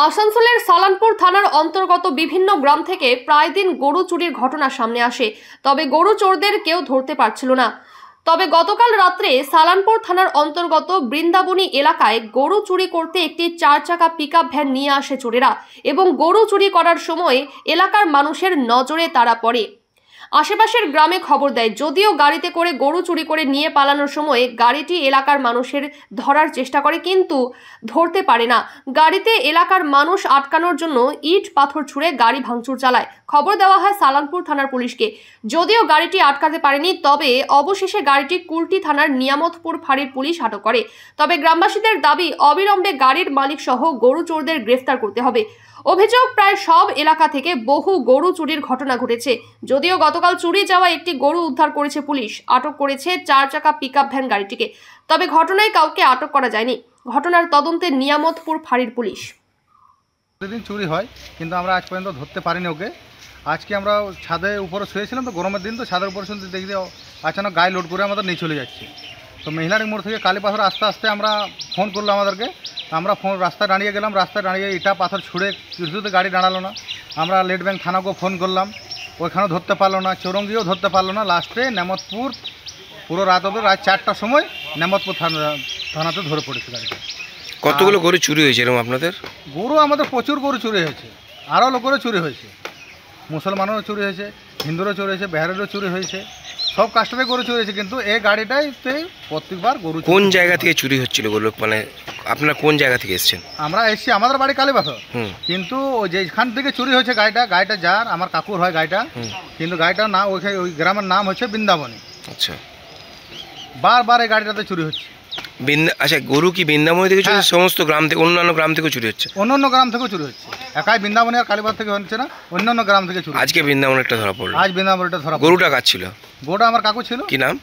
আসানসোলের সালানপুর থানার অন্তর্গত বিভিন্ন গ্রাম থেকে প্রায় দিন গরু চুরির ঘটনা সামনে আসে, তবে গরু চোরদের কেউ ধরতে পারছিল না। তবে গতকাল রাত্রে সালানপুর থানার অন্তর্গত বৃন্দাবনী এলাকায় গরু চুরি করতে একটি 4 চাকা পিকআপ ভ্যান নিয়ে আসে চোরেরা এবং গরু চুরি করার সময় এলাকার মানুষের নজরে তারা পড়ে। আশেপাশের গ্রামে খবর দেয়, যদিও গাড়িতে করে গরু চুরি করে নিয়ে পালানোর সময় গাড়িটি এলাকার মানুষের ধরার চেষ্টা করে, কিন্তু ধরতে পারে না। গাড়িতে এলাকার মানুষ আটকানোর জন্য ইট পাথর ছুঁড়ে গাড়ি ভাঙচুর চালায়। খবর দেওয়া হয় সালানপুর থানার পুলিশকে, যদিও গাড়িটি আটকাতে পারেনি। তবে অবশেষে গাড়িটি কুলটি থানার নিয়ামতপুর ফাঁড়ির পুলিশ আটক করে। তবে গ্রামবাসীদের দাবি, অবিলম্বে গাড়ির মালিক সহ গরু চোরদের গ্রেফতার করতে হবে। অভিযোগ, প্রায় সব এলাকা থেকে বহু গরু চুরির ঘটনা ঘটেছে। যদিও গতকাল চুরি যাওয়া একটি গরু উদ্ধার করেছে পুলিশ, আটক করেছে 4 চাকা পিকআপ ভ্যান গাড়িটিকে। তবে ঘটনায় কাউকে আটক করা যায়নি। ঘটনার তদন্তে নিয়ামতপুর ফাঁড়ির পুলিশ। প্রতিদিন চুরি হয়, কিন্তু আমরা আজ পর্যন্ত ধরতে পারিনি ওকে। আজকে আমরা ছাদের উপরে শুয়েছিলাম, তো গরমের দিন, তো ছাদের উপরে শুনতে দেখি আচানক গায়ে লোড করে আমাদের নিয়ে চলে যাচ্ছে। তো মহিলার মোড় থেকে কালীপাথর আস্তে আস্তে আমরা ফোন করলাম আমাদেরকে। আমরা রাস্তায় দাঁড়িয়ে গেলাম, রাস্তায় দাঁড়িয়ে ইটা পাথর ছুঁড়ে কিছুতে গাড়ি দাঁড়ালো না। আমরা লেট ব্যাংক থানাকেও ফোন করলাম, ওইখানেও ধরতে পারলো না। চৌরঙ্গিও ধরতে পারলো না। লাস্টে নেমতপুর পুরো রাত অবধি, রাত 4টার সময় নেমতপুর থানাতে ধরে পড়েছে গাড়িটা। কতগুলো গরু চুরি হয়েছে এরকম আপনাদের? গরু আমাদের প্রচুর গরু চুরি হয়েছে, আরও লোকেরও চুরি হয়েছে। মুসলমানেরও চুরি হয়েছে, হিন্দুরও চুরি হয়েছে, বিহারেরও চুরি হয়েছে, সব কাস্টমে গরু চুরি হয়েছে। কিন্তু এই গাড়িটাইতে প্রত্যেকবার গরু। কোন জায়গা থেকে চুরি হচ্ছিল গরু? মানে আপনারা কোন জায়গা থেকে এসেছেন? আমরা এসেছি, আমাদের বাড়ি কালীপাথর, কিন্তু যেখান থেকে চুরি হয়েছে গাড়িটা যার আমার কাকুর হয় গাড়িটা, কিন্তু গাড়িটার নাম ওই গ্রামের নাম হচ্ছে বৃন্দাবনী। আচ্ছা, বারবার এই গাড়িটাতে চুরি হচ্ছে। আচ্ছা, গরু কি বৃন্দাবনী থেকে চুরি? সমস্ত গ্রাম থেকে, অন্যান্য গ্রাম থেকেও চুরি হচ্ছে? অন্যান্য গ্রাম থেকেও চুরি হচ্ছে, একাই বৃন্দাবনী আর কালীপাথর থেকে হচ্ছে না, অন্যান্য গ্রাম থেকে চুরি। আজকে বৃন্দাবনেরটা ধরা পড়লো? আজ বৃন্দাবনেরটা ধরা। গরুটা কার ছিল? গরুটা আমার কাকু ছিল। কি নাম?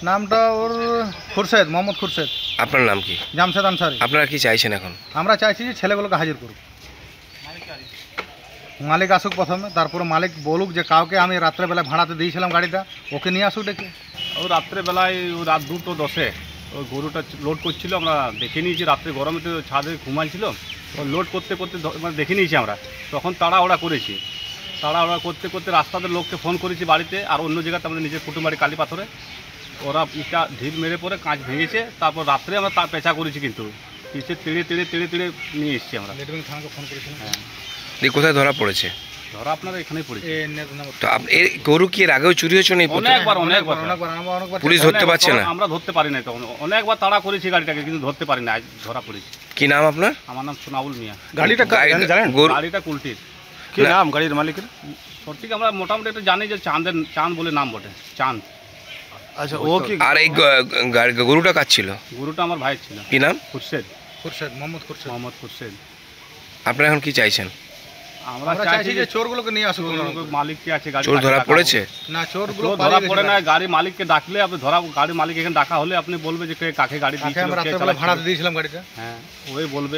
নামটা ওর খুরশেদ, মোহাম্মদ খুরশেদ। আপনার নাম কি? জামশেদ আনসারি। আপনারা কি চাইছেন এখন? আমরা চাইছি যে ছেলেগুলোকে হাজির করুক, মালিক আসুক প্রথমে, তারপরে মালিক বলুক যে কাউকে আমি রাত্রেবেলায় ভাড়াতে দিয়েছিলাম গাড়িটা, ওকে নিয়ে আসুক ডেকে। ও রাত্রেবেলায় রাত 2:10 ওই গরুটা লোড করছিল। আমরা দেখে নিয়েছি, রাত্রে গরমে তো ছাদে ঘুমাইছিল, ও লোড করতে করতে মানে দেখে নিয়েছি আমরা। তখন তাড়াহুড়া করেছি, তাড়াহুড়া করতে করতে রাস্তাতে লোককে ফোন করেছি বাড়িতে, আর অন্য জায়গাতে আমাদের নিজের কুটুমবাড়ি কালীপাথরে। ওরা ইটা ঢিল মেরে পরে কাঁচ ভেঙেছে। তারপর রাত্রে আমরা তার পেঁচা করেছি, কিন্তু পিছিয়ে তেড়ে নিয়ে এসেছি আমরা। থানাকে ফোন করেছিলাম। হ্যাঁ, কোথায় ধরা পড়েছে? ধরা আপনারা এখানেই পড়েছে। তো এই গরু কি এর আগেও চুরি হয়েছে? অনেকবার পুলিশ ধরতে পারছে না? আমরা ধরতে পারি না, তখন অনেকবার তাড়া করেছি গাড়িটাকে, কিন্তু ধরতে পারি না। আজ ধরা পড়েছি। কি নাম আপনার? আমার নাম সোনাউল মিয়া। গাড়িটা কুলটির। কি নাম গাড়ির মালিকের? সঠিক আমরা মোটামুটি একটু জানি যে চাঁদ বলে নাম বটে, চাঁদ। আচ্ছা, ও কি? আর এই গরুটা কার ছিল? গরুটা আমার ভাই ছিল। কি নাম? খুরশেদ, মোহাম্মদ খুরশেদ। আপনারা এখন কি চাইছেন? আমরা চাইছি যে চোরগুলোকে নিয়ে আসুক। মালিককে আছে গাড়ি। চোর ধরা পড়েছে? না, চোরগুলো ধরা পড়ে না। গাড়ি মালিককে ডাকলে আপনি গাড়ি মালিক এখানে ডাকা হলে আপনি বলবে যে কাকে গাড়ি দিয়েছিল, ভাড়াতে দিয়েছিলাম গাড়িটা। হ্যাঁ, ওই বলবে।